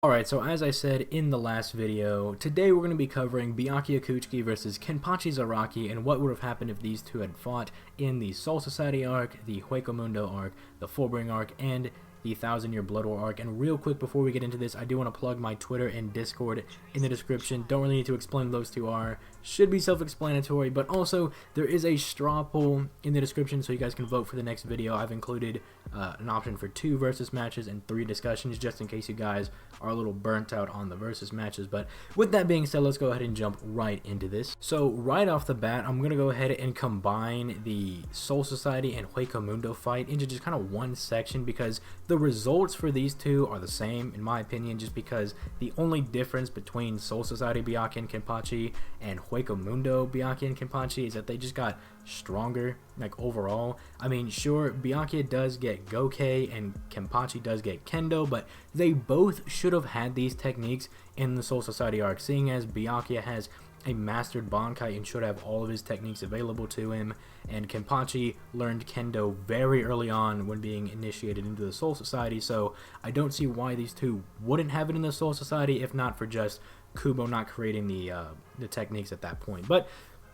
Alright, so as I said in the last video, today we're going to be covering Byakuya Kuchiki versus Kenpachi Zaraki and what would have happened if these two had fought in the Soul Society arc, the Hueco Mundo arc, the Fullbring arc, and the 1000-Year Blood War arc. And real quick before we get into this, I do want to plug my Twitter and Discord in the description. Don't really need to explain what those two are. Should be self-explanatory, but also there is a straw poll in the description so you guys can vote for the next video. I've included an option for 2 versus matches and 3 discussions just in case you guys are a little burnt out on the versus matches. But with that being said, let's go ahead and jump right into this. So right off the bat, I'm going to go ahead and combine the Soul Society and Hueco Mundo fight into just kind of one section because the results for these two are the same in my opinion, just because the only difference between Soul Society Byakuya and Kenpachi and Hueco Mundo Byakuya and Kenpachi is that they just got stronger, like overall. I mean, sure, Byakuya does get Gokei and Kenpachi does get Kendo, but they both should have had these techniques in the Soul Society arc, seeing as Byakuya has a mastered Bankai and should have all of his techniques available to him, and Kenpachi learned Kendo very early on when being initiated into the Soul Society, so I don't see why these two wouldn't have it in the Soul Society if not for just Kubo not creating the techniques at that point. But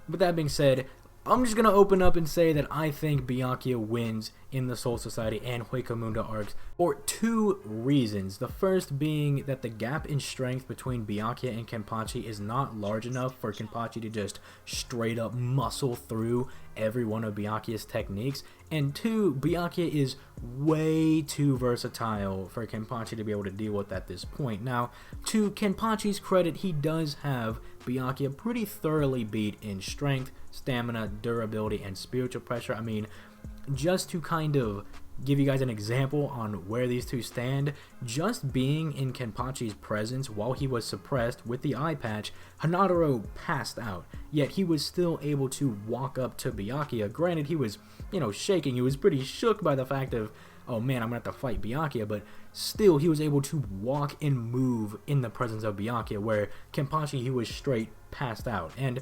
with that being said, I'm just going to open up and say that I think Byakuya wins in the Soul Society and Hueco Mundo arcs for 2 reasons. The first being that the gap in strength between Byakuya and Kenpachi is not large enough for Kenpachi to just straight up muscle through every one of Byakuya's techniques. And 2, Byakuya is way too versatile for Kenpachi to be able to deal with at this point. Now, to Kenpachi's credit, he does have Byakuya pretty thoroughly beat in strength, stamina, durability, and spiritual pressure. I mean, just to kind of give you guys an example on where these two stand, just being in Kenpachi's presence while he was suppressed with the eye patch, Hanadoro passed out, yet he was still able to walk up to Byakuya. Granted, he was, shaking. He was pretty shook by the fact of, oh man, I'm gonna have to fight Byakuya, but still he was able to walk and move in the presence of Byakuya, where Kenpachi, he was straight passed out. And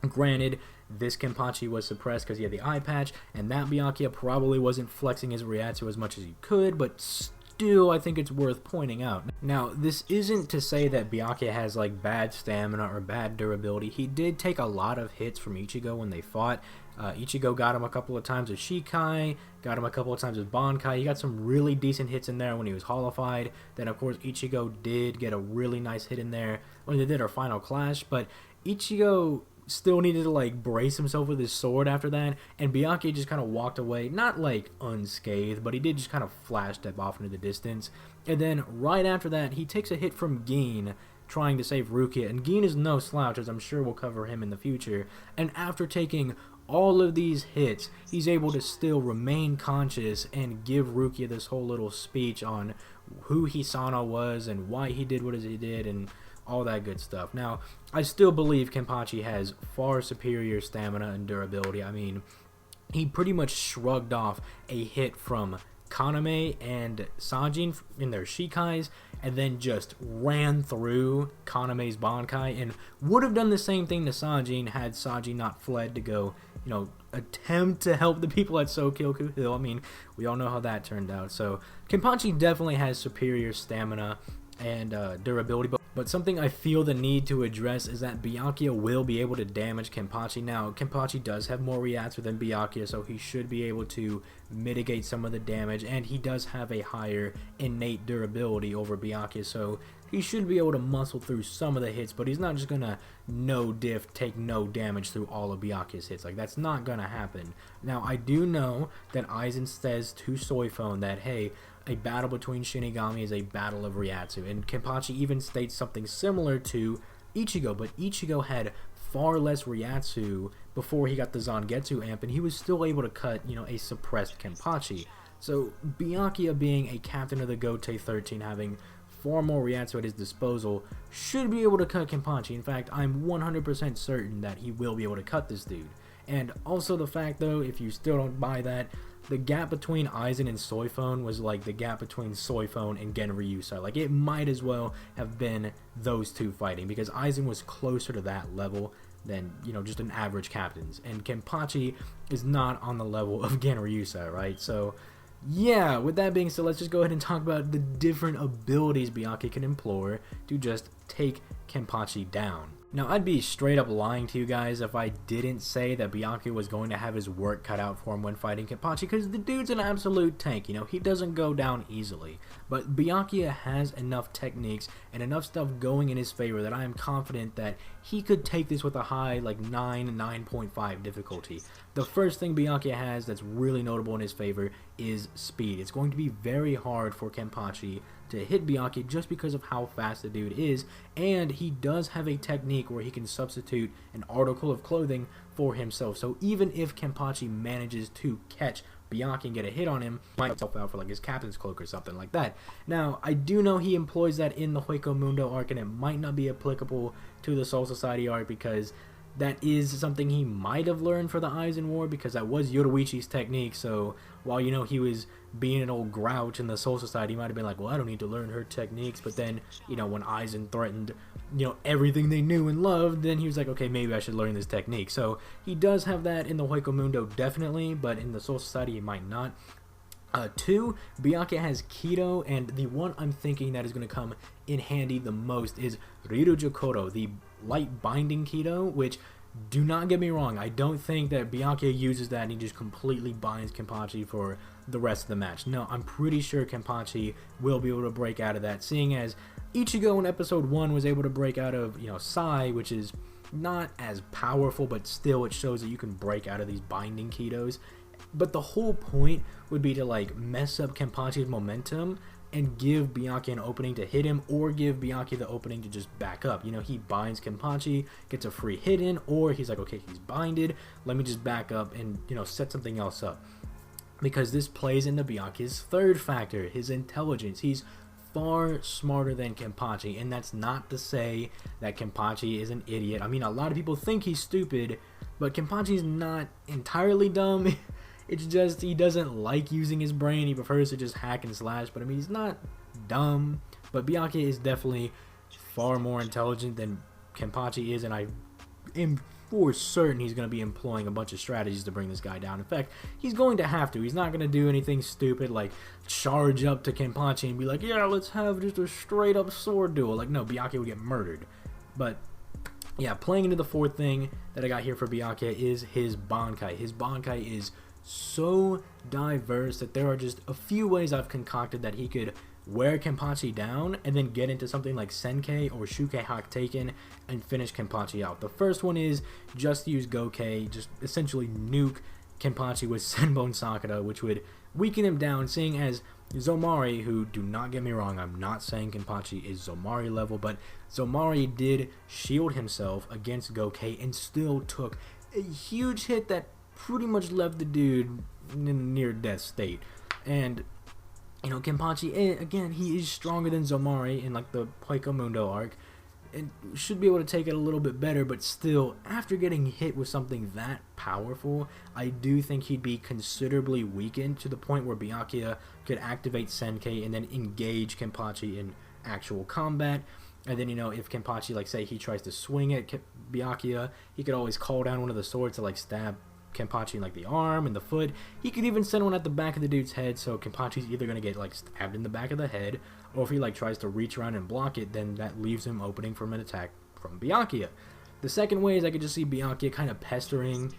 granted, this Kenpachi was suppressed because he had the eye patch, and that Byakuya probably wasn't flexing his Ryatsu as much as he could, but still I think it's worth pointing out. Now, this isn't to say that Byakuya has like bad stamina or bad durability. He did take a lot of hits from Ichigo when they fought. Ichigo got him a couple of times with Shikai, got him a couple of times with Bankai. He got some really decent hits in there when he was holified. Then of course Ichigo did get a really nice hit in there when they did our final clash, but Ichigo still needed to like brace himself with his sword after that, and Byakuya just kind of walked away, not like unscathed, but he did just kind of flash step off into the distance. And then right after that, he takes a hit from Gin trying to save Rukia, and Gin is no slouch, as I'm sure we'll cover him in the future. And after taking all of these hits, he's able to still remain conscious and give Rukia this whole little speech on who Hisano was and why he did what he did and all that good stuff. Now, I still believe Kenpachi has far superior stamina and durability. I mean, he pretty much shrugged off a hit from Kaname and Sanjin in their Shikais, and then just ran through Kaname's Bankai and would have done the same thing to Sanjin had Sanjin not fled to go, attempt to help the people at Sokyoku Hill. I mean, we all know how that turned out. So Kenpachi definitely has superior stamina and durability, but something I feel the need to address is that Byakuya will be able to damage Kenpachi. Now, Kenpachi does have more Ryatsu than Byakuya, so he should be able to mitigate some of the damage, and he does have a higher innate durability over Byakuya, so he should be able to muscle through some of the hits, but he's not just gonna no diff take no damage through all of Byakuya's hits. Like, that's not gonna happen. Now, I do know that Aizen says to Soifone that, hey, a battle between Shinigami is a battle of Ryatsu, and Kenpachi even states something similar to Ichigo, but Ichigo had far less Ryatsu before he got the Zangetsu amp, and he was still able to cut, a suppressed Kenpachi. So Byakuya, being a captain of the Gotei 13, having far more Ryatsu at his disposal, should be able to cut Kenpachi. In fact, I'm 100% certain that he will be able to cut this dude. And also the fact, though, if you still don't buy that, the gap between Aizen and Soifone was like the gap between Soifone and Genryusa. Like, it might as well have been those two fighting, because Aizen was closer to that level than, just an average captain's. And Kenpachi is not on the level of Genryusa, right? So yeah, with that being said, let's just go ahead and talk about the different abilities Byakuya can employ to just take Kenpachi down. Now, I'd be straight up lying to you guys if I didn't say that Byakuya was going to have his work cut out for him when fighting Kenpachi, because the dude's an absolute tank, you know, he doesn't go down easily. But Byakuya has enough techniques and enough stuff going in his favor that I am confident that he could take this with a high, like 9.5 difficulty. The first thing Byakuya has that's really notable in his favor is speed. It's going to be very hard for Kenpachi to hit Byakuya just because of how fast the dude is, and he does have a technique where he can substitute an article of clothing for himself. So even if Kenpachi manages to catch Byakuya and get a hit on him, he might himself out for like his captain's cloak or something like that. Now, I do know he employs that in the Hueco Mundo arc, and it might not be applicable to the Soul Society arc because that is something he might have learned for the Aizen War, because that was Yoruichi's technique. So while, you know, he was being an old grouch in the Soul Society, he might have been like, well, I don't need to learn her techniques. But then, you know, when Aizen threatened, you know, everything they knew and loved, then he was like, okay, maybe I should learn this technique. So he does have that in the Hueco Mundo, definitely, but in the Soul Society, he might not. 2, Byakuya has Kido, and the one I'm thinking that is going to come in handy the most is Ryujukoro, the light binding Kido, which, do not get me wrong, I don't think that Byakuya uses that and he just completely binds Kenpachi for the rest of the match. No, I'm pretty sure Kenpachi will be able to break out of that, seeing as Ichigo in episode 1 was able to break out of, you know, Sai, which is not as powerful, but still it shows that you can break out of these binding Kidos. But the whole point would be to like mess up Kenpachi's momentum and give Byakuya an opening to hit him, or give Byakuya the opening to just back up. You know, he binds Kenpachi, gets a free hit in, or he's like, okay, he's binded, let me just back up and, you know, set something else up. Because this plays into Byakuya's third factor, his intelligence. He's far smarter than Kenpachi, and that's not to say that Kenpachi is an idiot. I mean, a lot of people think he's stupid, but Kenpachi's not entirely dumb. It's just he doesn't like using his brain. He prefers to just hack and slash. But I mean, he's not dumb. But Byakuya is definitely far more intelligent than Kenpachi is, and I am for certain he's going to be employing a bunch of strategies to bring this guy down. In fact, he's going to have to. He's not going to do anything stupid like charge up to Kenpachi and be like, yeah, let's have just a straight up sword duel. Like, no, Byakuya would get murdered. But yeah, playing into the fourth thing that I got here for Byakuya is his Bankai. His Bankai is so diverse that there are just a few ways I've concocted that he could wear Kenpachi down and then get into something like Senkei or Shukai Hakteiken and finish Kenpachi out. The first one is just use Gokei, just essentially nuke Kenpachi with Senbon Sakura, which would weaken him down, seeing as Zomari, who, do not get me wrong, I'm not saying Kenpachi is Zomari level, but Zomari did shield himself against Gokei and still took a huge hit that pretty much left the dude in a near-death state. And, you know, Kenpachi, again, he is stronger than Zomari in, like, the Hueco Mundo arc, and should be able to take it a little bit better, but still, after getting hit with something that powerful, I do think he'd be considerably weakened to the point where Byakuya could activate Senkei and then engage Kenpachi in actual combat. And then, you know, if Kenpachi, like, say he tries to swing at Byakuya, he could always call down one of the swords to, like, stab Kenpachi in like the arm and the foot. He could even send one at the back of the dude's head, so Kenpachi's either going to get like stabbed in the back of the head, or if he like tries to reach around and block it, then that leaves him opening from an attack from Byakuya. The second way is I could just see Byakuya kind of pestering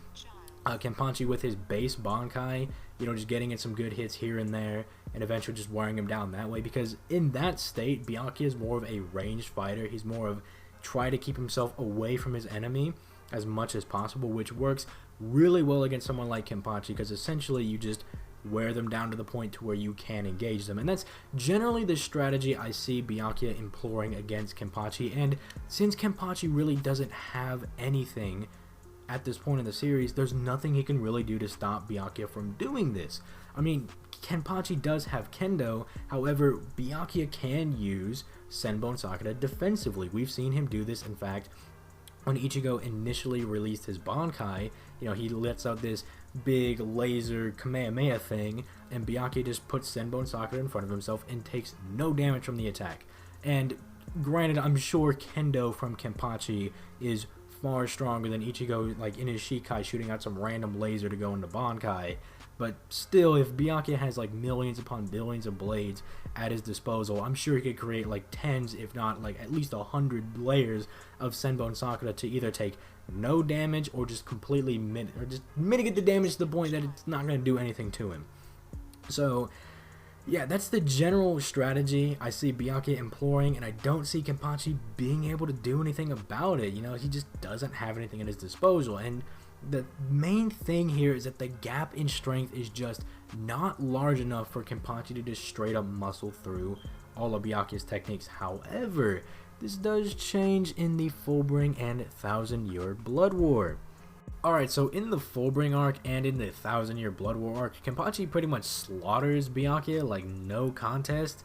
Kenpachi with his base Bankai, you know, just getting in some good hits here and there, and eventually just wearing him down that way, because in that state, Byakuya is more of a ranged fighter. He's more of try to keep himself away from his enemy as much as possible, which works really well against someone like Kenpachi, because essentially you just wear them down to the point to where you can engage them. And that's generally the strategy I see Byakuya employing against Kenpachi. And since Kenpachi really doesn't have anything at this point in the series, there's nothing he can really do to stop Byakuya from doing this. I mean, Kenpachi does have Kendo, however, Byakuya can use Senbon Sakura defensively. We've seen him do this, in fact, when Ichigo initially released his Bankai. You know, he lets out this big laser Kamehameha thing, and Byakuya just puts Senbon Sakura in front of himself and takes no damage from the attack. And granted, I'm sure Kendo from Kenpachi is far stronger than Ichigo, like in his Shikai, shooting out some random laser to go into Bankai. but still, if Byakuya has like millions upon billions of blades at his disposal, I'm sure he could create like tens, if not like at least 100 layers of Senbon Sakura to either take no damage or just completely mitigate the damage to the point that it's not going to do anything to him. So yeah, that's the general strategy I see Byakuya employing, and I don't see Kenpachi being able to do anything about it. You know, he just doesn't have anything at his disposal, and the main thing here is that the gap in strength is just not large enough for Kenpachi to just straight up muscle through all of Byakuya's techniques. However, this does change in the Fullbring and 1000-Year Blood War. Alright, so in the Fullbring arc and in the 1000-Year Blood War arc, Kenpachi pretty much slaughters Byakuya like no contest.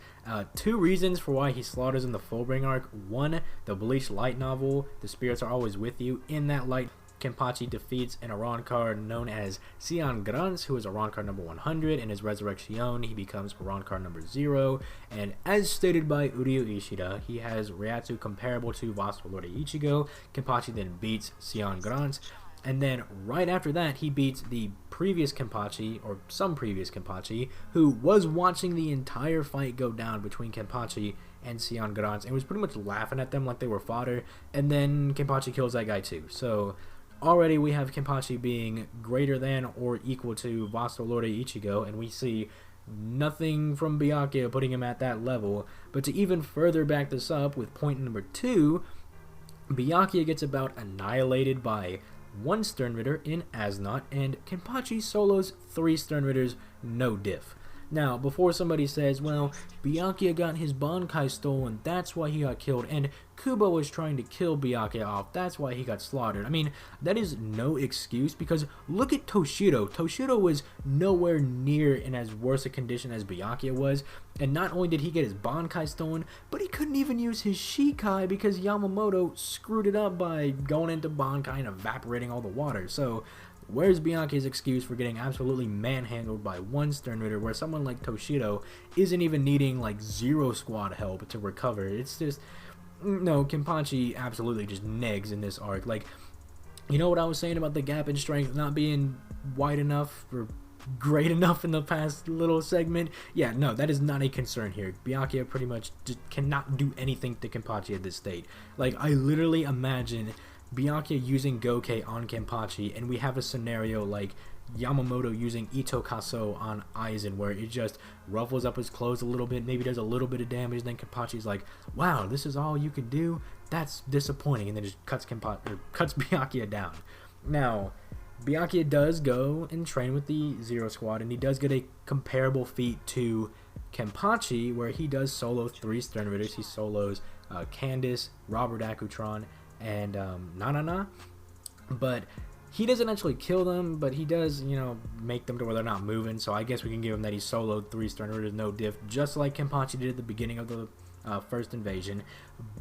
Two reasons for why he slaughters in the Fullbring arc. One, the Bleach light novel, The Spirits Are Always With You. In that light, Kenpachi defeats an Iran card known as Sion Grants, who is Iran card number 100. In his Resurrection, he becomes Iran card number 0. And as stated by Uryu Ishida, he has Ryatsu comparable to Vassal Lord Ichigo. Kenpachi then beats Sion Grants. And then right after that, he beats the previous Kenpachi, or some previous Kenpachi, who was watching the entire fight go down between Kenpachi and Sion Grants and was pretty much laughing at them like they were fodder. And then Kenpachi kills that guy too. So already we have Kenpachi being greater than or equal to Vassal Lord Ichigo, and we see nothing from Byakuya putting him at that level. But to even further back this up with point number 2, Byakuya gets about annihilated by 1 Sternritter in Asnot, and Kenpachi solos 3 Sternritters, no diff. Now, before somebody says, well, Byakuya got his Bankai stolen, that's why he got killed, and Kubo was trying to kill Byakuya off, that's why he got slaughtered. I mean, that is no excuse, because look at Toshido. Toshido was nowhere near in as worse a condition as Byakuya was, and not only did he get his Bankai stolen, but he couldn't even use his Shikai because Yamamoto screwed it up by going into Bankai and evaporating all the water. So where's Byakuya's excuse for getting absolutely manhandled by 1 Sternritter, where someone like Toshido isn't even needing like 0 squad help to recover? It's just, no, Kenpachi absolutely just negs in this arc. Like, you know what I was saying about the gap in strength not being wide enough or great enough in the past little segment? Yeah, no, that is not a concern here. Byakuya pretty much just cannot do anything to Kenpachi at this state. Like, I literally imagine Byakuya using Gokei on Kenpachi, and we have a scenario like Yamamoto using Ito Kaso on Aizen, where it just ruffles up his clothes a little bit, maybe does a little bit of damage, then Kenpachi's like, wow, this is all you can do? That's disappointing, and then just cuts Byakuya down. Now, Byakuya does go and train with the Zero Squad, and he does get a comparable feat to Kenpachi, where he does solo 3 Sternritters. He solos Candice, Robert Akutron, and Nanana, but he doesn't actually kill them, but he does, you know, make them to where they're not moving. So I guess we can give him that he soloed 3 Sternritters, no diff, just like Kenpachi did at the beginning of the first invasion.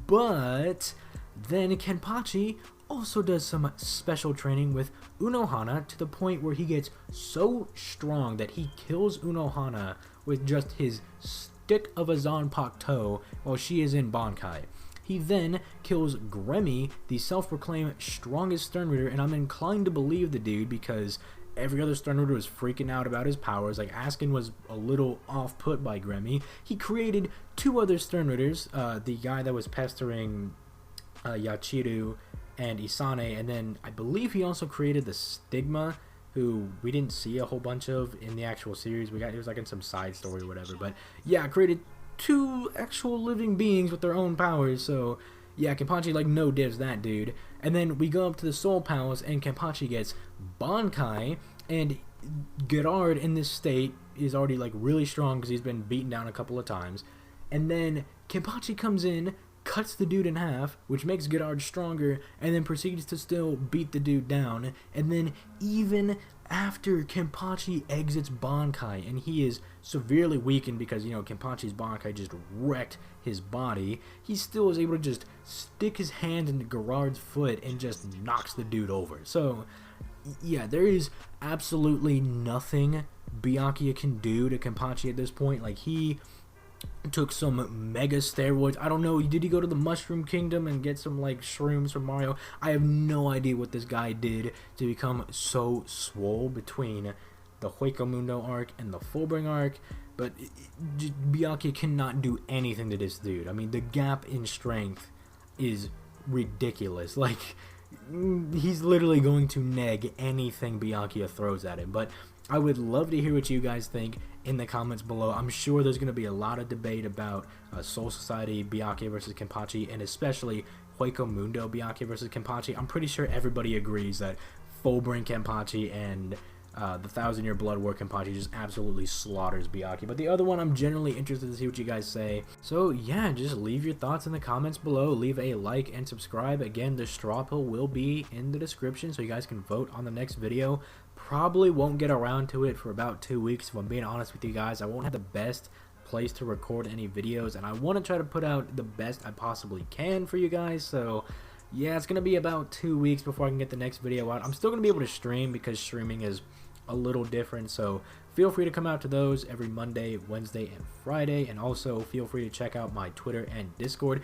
But then Kenpachi also does some special training with Unohana to the point where he gets so strong that he kills Unohana with just his stick of a Zanpakuto while she is in Bankai. He then kills Gremmy, the self-proclaimed strongest Sternritter, and I'm inclined to believe the dude because every other Sternritter was freaking out about his powers. Like, Askin was a little off-put by Gremmy. He created 2 other Sternritters, the guy that was pestering Yachiru and Isane, and then I believe he also created the Stigma, who we didn't see a whole bunch of in the actual series. It was like in some side story or whatever, but yeah, created 2 actual living beings with their own powers. So yeah, Kenpachi like no divs that dude. And then we go up to the Soul Palace, and Kenpachi gets Bankai, and Gerard in this state is already like really strong because he's been beaten down a couple of times. And then Kenpachi comes in, cuts the dude in half, which makes Gerard stronger, and then proceeds to still beat the dude down. And then even after Kenpachi exits Bankai and he is severely weakened because, you know, Kenpachi's Bankai just wrecked his body, he still is able to just stick his hand into Gerard's foot and just knocks the dude over. So yeah, there is absolutely nothing Byakuya can do to Kenpachi at this point. Like, he took some mega steroids. I don't know, did he go to the Mushroom Kingdom and get some like shrooms from Mario? I have no idea what this guy did to become so swole between the Hueco arc and the Fullbring arc, but Byakuya cannot do anything to this dude. I mean, the gap in strength is ridiculous. Like, he's literally going to neg anything Byakuya throws at him. But I would love to hear what you guys think in the comments below. I'm sure there's going to be a lot of debate about Soul Society Byakuya versus Kenpachi, and especially Hueco Mundo Byakuya versus Kenpachi. I'm pretty sure everybody agrees that Fullbring Kenpachi and the 1000-Year Blood War Kenpachi just absolutely slaughters Byakuya. But the other one, I'm generally interested to see what you guys say. So yeah, just leave your thoughts in the comments below. Leave a like and subscribe. Again, the straw poll will be in the description so you guys can vote on the next video. Probably won't get around to it for about 2 weeks, if I'm being honest with you guys. I won't have the best place to record any videos, and I want to try to put out the best I possibly can for you guys. So yeah, it's going to be about 2 weeks before I can get the next video out. I'm still going to be able to stream because streaming is a little different, so feel free to come out to those every Monday, Wednesday, and Friday. And also feel free to check out my Twitter and Discord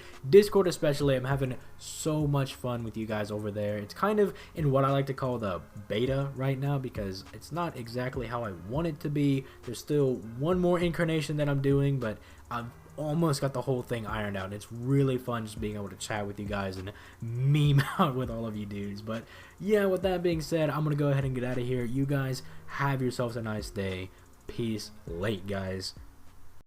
especially. I'm having so much fun with you guys over there. It's kind of in what I like to call the beta right now, because it's not exactly how I want it to be. There's still one more incarnation that I'm doing, but I've almost got the whole thing ironed out. It's really fun just being able to chat with you guys and meme out with all of you dudes. But yeah, with that being said, I'm gonna go ahead and get out of here. You guys have yourselves a nice day. Peace late, guys.